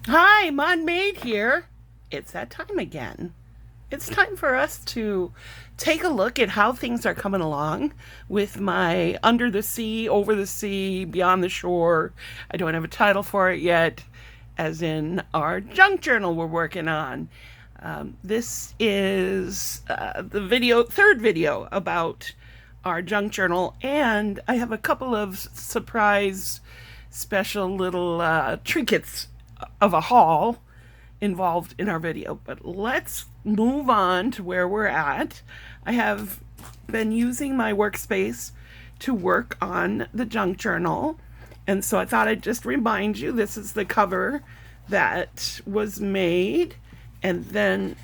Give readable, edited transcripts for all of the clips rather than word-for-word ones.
Hi, Mon Maid here. It's that time again. It's time for us to take a look at how things are coming along with my Under the Sea, Over the Sea, Beyond the Shore. I don't have a title for it yet, as in our junk journal we're working on. This is the third video about our junk journal, and I have a couple of surprise special little trinkets of a haul involved in our video. But let's move on to where we're at. I have been using my workspace to work on the junk journal, and so I thought I'd just remind you this is the cover that was made, and then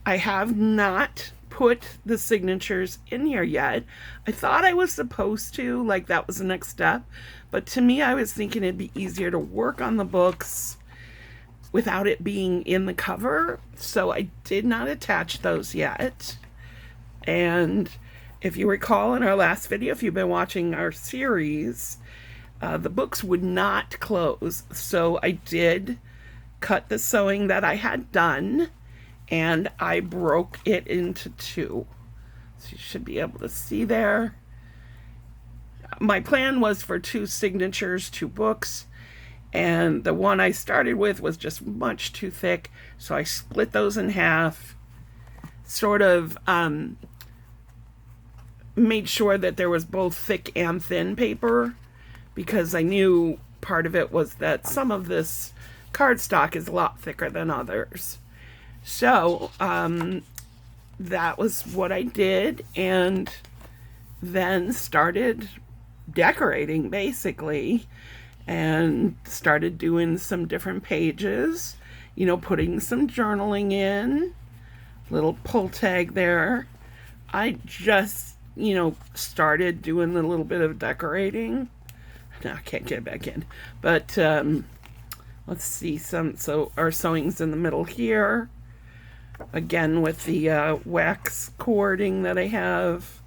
I have not put the signatures in here yet. I thought I was supposed to, like that was the next step, but to me I was thinking it'd be easier to work on the books without it being in the cover, so I did not attach those yet. And if you recall in our last video, if you've been watching our series, the books would not close, so I did cut the sewing that I had done and I broke it into two. So you should be able to see there. My plan was for two signatures, two books, and the one I started with was just much too thick, so I split those in half, sort of made sure that there was both thick and thin paper, because I knew part of it was that some of this cardstock is a lot thicker than others. So that was what I did, and then started decorating basically, and started doing some different pages, putting some journaling in, little pull tag there. I just, started doing a little bit of decorating. Now I can't get it back in, but let's see so our sewing's in the middle here. Again, with the wax cording that I have.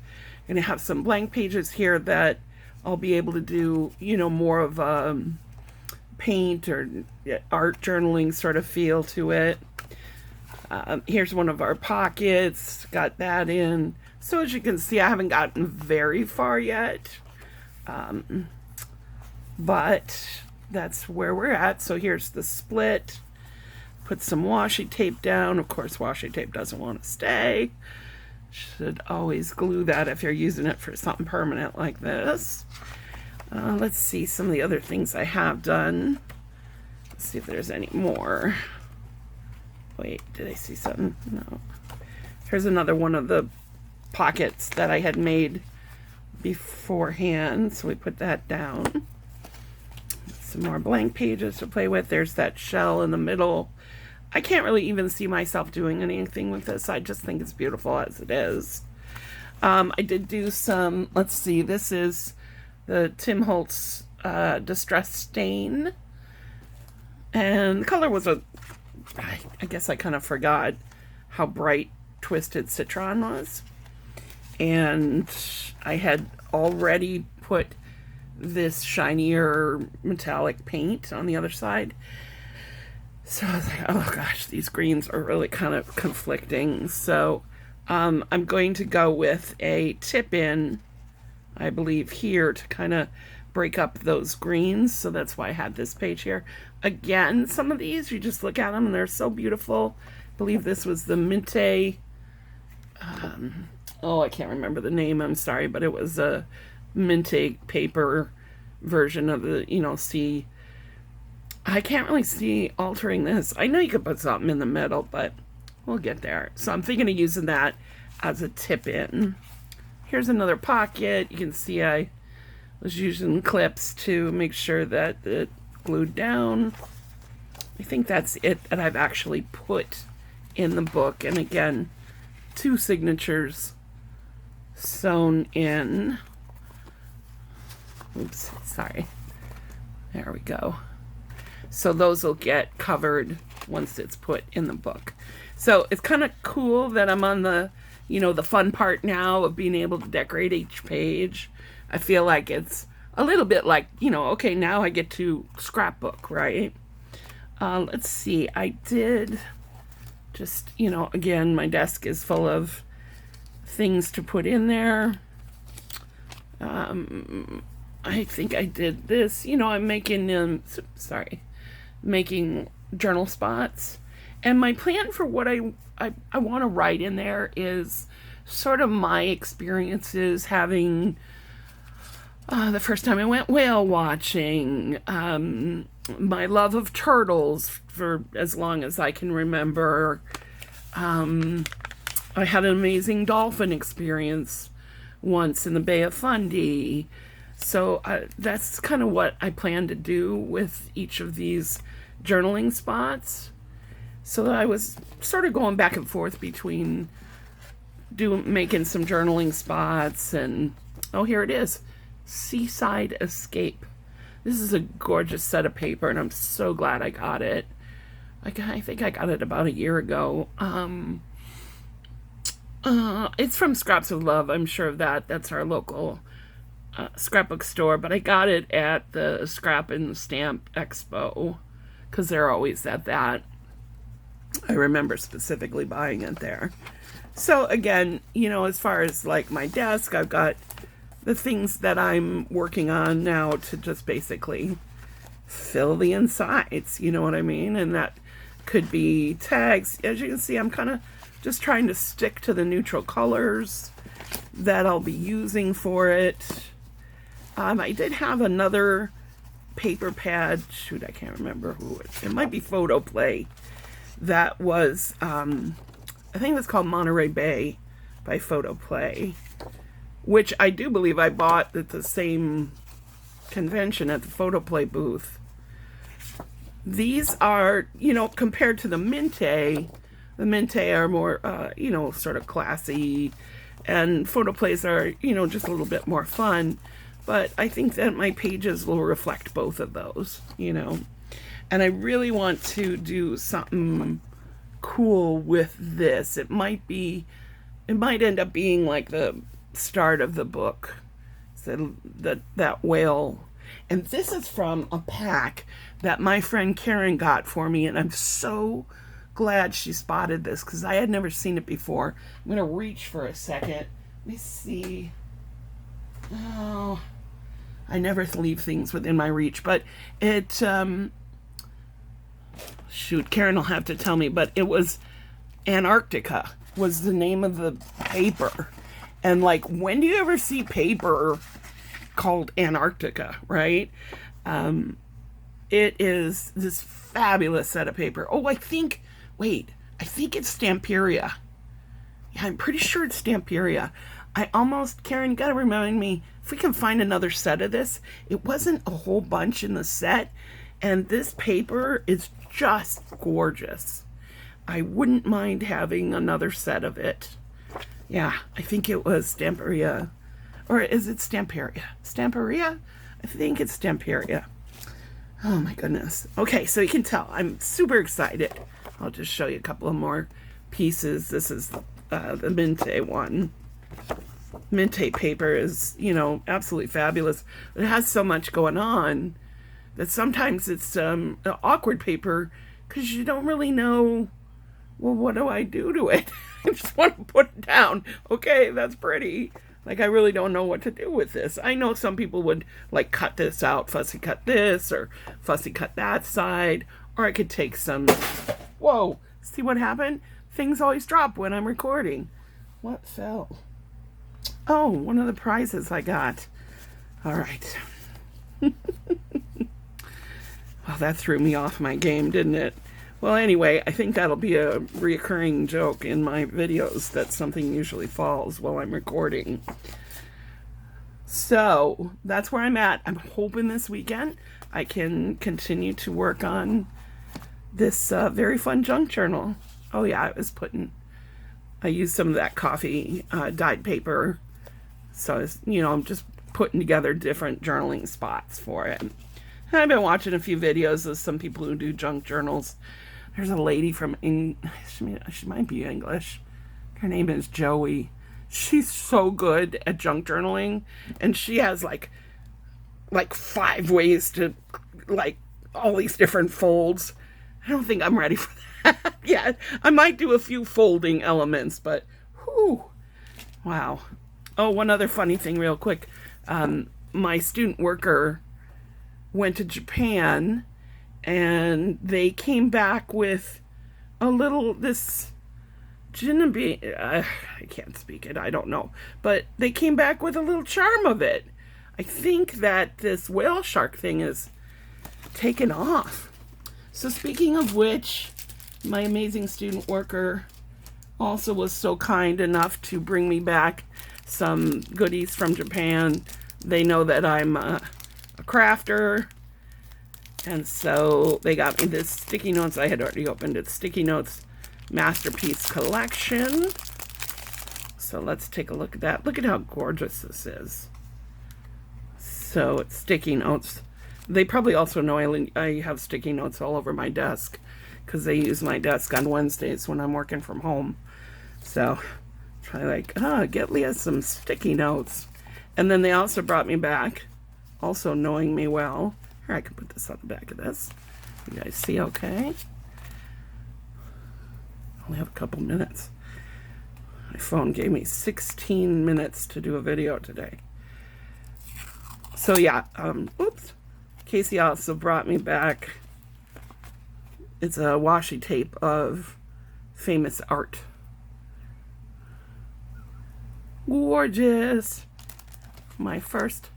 I'm going to have some blank pages here that I'll be able to do, more of a paint or art journaling sort of feel to it. Here's one of our pockets, got that in. So as you can see, I haven't gotten very far yet, but that's where we're at. So here's the split. Put some washi tape down. Of course, washi tape doesn't want to stay. Should always glue that if you're using it for something permanent like this. Let's see some of the other things I have done. Let's see if there's any more. Wait, did I see something? No. Here's another one of the pockets that I had made beforehand. So we put that down. Some more blank pages to play with. There's that shell in the middle. I can't really even see myself doing anything with this. I just think it's beautiful as it is. I did do some, let's see, this is the Tim Holtz Distress Stain. And the color was I guess I kind of forgot how bright Twisted Citron was. And I had already put this shinier metallic paint on the other side. So I was like, oh gosh, these greens are really kind of conflicting. So I'm going to go with a tip-in, I believe, here to kind of break up those greens. So that's why I had this page here. Again, some of these, you just look at them and they're so beautiful. I believe this was the Minte, I can't remember the name, I'm sorry, but it was a Minte paper version of the, see, I can't really see altering this. I know you could put something in the middle, but we'll get there. So I'm thinking of using that as a tip-in. Here's another pocket. You can see I was using clips to make sure that it glued down. I think that's it that I've actually put in the book. And again, two signatures sewn in. Oops, sorry. There we go. So those will get covered once it's put in the book. So it's kind of cool that I'm on the, the fun part now of being able to decorate each page. I feel like it's a little bit like, okay, now I get to scrapbook, right? Let's see, I did just, again, my desk is full of things to put in there. I think I did this, I'm making, making journal spots. And my plan for what I want to write in there is sort of my experiences having the first time I went whale watching, my love of turtles for as long as I can remember. I had an amazing dolphin experience once in the Bay of Fundy. So that's kind of what I plan to do with each of these journaling spots. So I was sort of going back and forth between making some journaling spots and, oh, here it is. Seaside Escape. This is a gorgeous set of paper, and I'm so glad I got it. I think I got it about a year ago. It's from Scraps of Love. I'm sure of that. That's our local scrapbook store, but I got it at the Scrap and Stamp Expo because they're always at that. I remember specifically buying it there. So again, as far as like my desk, I've got the things that I'm working on now to just basically fill the insides, you know what I mean? And that could be tags. As you can see, I'm kind of just trying to stick to the neutral colors that I'll be using for it. I did have another paper pad. Shoot, I can't remember who it might be Photo Play. That was, I think it was called Monterey Bay by Photo Play, which I do believe I bought at the same convention at the Photo Play booth. These are, compared to the Minte are more, sort of classy, and Photo Plays are, just a little bit more fun. But I think that my pages will reflect both of those, And I really want to do something cool with this. It might end up being like the start of the book. So that whale. And this is from a pack that my friend Karen got for me, and I'm so glad she spotted this because I had never seen it before. I'm going to reach for a second. Let me see. Oh, I never leave things within my reach, but it, shoot, Karen will have to tell me, but it was Antarctica was the name of the paper. And like, when do you ever see paper called Antarctica, right? It is this fabulous set of paper. Oh, I think it's Stamperia. Yeah, I'm pretty sure it's Stamperia. Karen, you gotta remind me, if we can find another set of this. It wasn't a whole bunch in the set, and this paper is just gorgeous. I wouldn't mind having another set of it. Yeah, I think it was Stamperia. Or is it Stamperia? Stamperia? I think it's Stamperia. Oh my goodness. Okay, so you can tell I'm super excited. I'll just show you a couple of more pieces. This is the Minte one. Minte paper is, absolutely fabulous. It has so much going on that sometimes it's awkward paper because you don't really know, well, what do I do to it? I just want to put it down. Okay, that's pretty. Like, I really don't know what to do with this. I know some people would, like, cut this out, fussy cut this, or fussy cut that side, or I could take some... Whoa, see what happened? Things always drop when I'm recording. What fell? Oh, one of the prizes I got. All right. Well, that threw me off my game, didn't it? Well, anyway, I think that'll be a reoccurring joke in my videos, that something usually falls while I'm recording. So, that's where I'm at. I'm hoping this weekend I can continue to work on this very fun junk journal. Oh yeah, I used some of that coffee dyed paper. So, I'm just putting together different journaling spots for it. And I've been watching a few videos of some people who do junk journals. There's a lady from she might be English. Her name is Joey. She's so good at junk journaling, and she has like 5 ways to, like, all these different folds. I don't think I'm ready for that yet. I might do a few folding elements, but whew, wow. Oh, one other funny thing real quick. My student worker went to Japan and they came back with a little, this jinibi, I can't speak it, I don't know. But they came back with a little charm of it. I think that this whale shark thing is taken off. So speaking of which, my amazing student worker also was so kind enough to bring me back some goodies from Japan. They know that I'm a crafter, and so they got me this sticky notes. I had already opened it. Sticky Notes Masterpiece Collection. So let's take a look at that. Look at how gorgeous this is. So it's sticky notes. They probably also know I have sticky notes all over my desk because they use my desk on Wednesdays when I'm working from home. So try like, get Leah some sticky notes. And then they also brought me back, also knowing me well. Here, I can put this on the back of this. You guys see okay? Only have a couple minutes. My phone gave me 16 minutes to do a video today. So yeah, oops. Casey also brought me back, it's a washi tape of famous art. Gorgeous. My first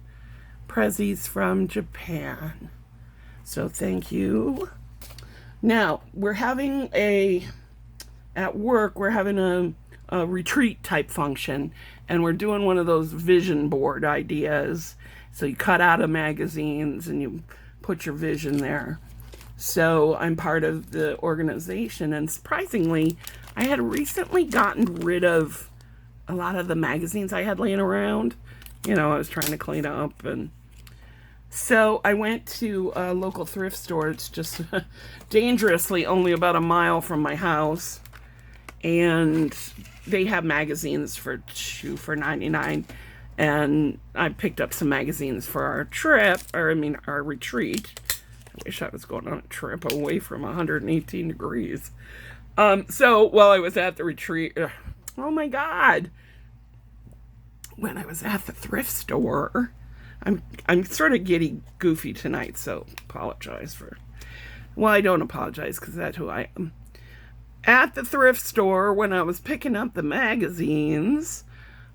prezzies from Japan. So thank you. Now, we're having at work, we're having a retreat type function, and we're doing one of those vision board ideas. So you cut out of magazines and you put your vision there. So I'm part of the organization, and surprisingly, I had recently gotten rid of a lot of the magazines I had laying around. You know, I was trying to clean up, and so I went to a local thrift store. It's just dangerously only about a mile from my house, and they have magazines for $2 for $99. And I picked up some magazines for our trip, or I mean our retreat. I wish I was going on a trip away from 118 degrees. So while I was at the retreat, oh my God, when I was at the thrift store, I'm sort of getting goofy tonight, so apologize for, well, I don't apologize because that's who I am. At the thrift store, when I was picking up the magazines,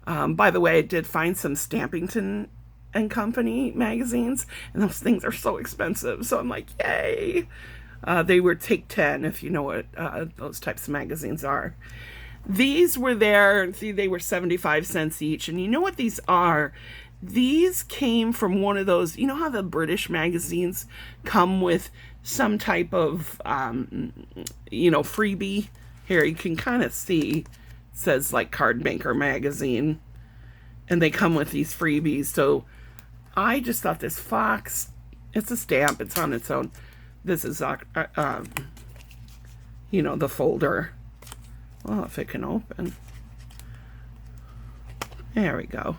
by the way, I did find some Stampington and Company magazines, and those things are so expensive. So I'm like, yay. They were Take 10, if you know what those types of magazines are. These were there. See, they were 75 cents each. And you know what these are? These came from one of those, you know how the British magazines come with some type of, freebie? Here, you can kind of see. Says like Card Maker magazine, and they come with these freebies. So I just thought this fox, it's a stamp, it's on its own. This is the folder. Well, if it can open, there we go.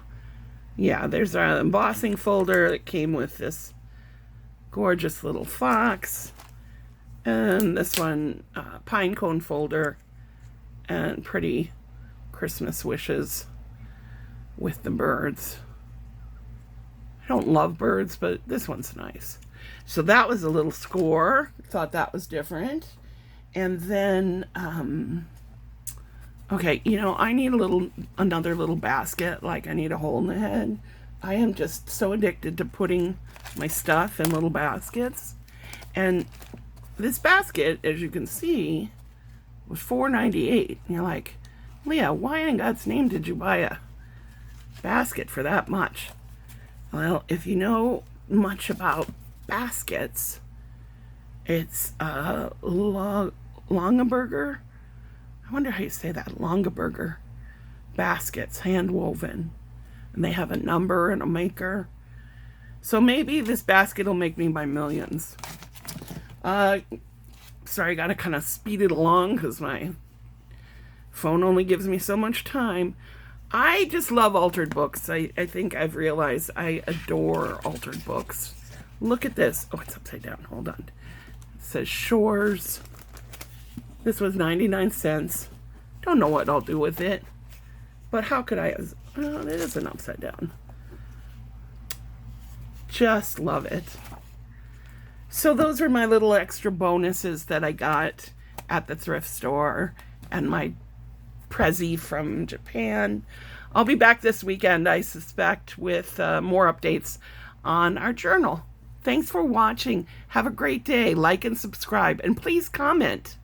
Yeah, there's our embossing folder that came with this gorgeous little fox, and this one pine cone folder, and pretty Christmas wishes with the birds. I don't love birds, but this one's nice. So that was a little score. Thought that was different. And then, okay, I need another little basket. Like I need a hole in the head. I am just so addicted to putting my stuff in little baskets. And this basket, as you can see, was $4.98. And you're like, Leah, why in God's name did you buy a basket for that much? Well, if you know much about baskets, it's Longaberger. I wonder how you say that. Longaberger baskets, hand woven. And they have a number and a maker. So maybe this basket will make me my millions. Sorry, I gotta kind of speed it along because my phone only gives me so much time. I just love altered books. I think I've realized I adore altered books. Look at this. Oh, it's upside down. Hold on. says Shores. This was 99 cents. Don't know what I'll do with it. But how could I? Well, it is an upside down. Just love it. So those are my little extra bonuses that I got at the thrift store and my Prezi from Japan. I'll be back this weekend, I suspect, with more updates on our journal. Thanks for watching. Have a great day. Like and subscribe. And please comment.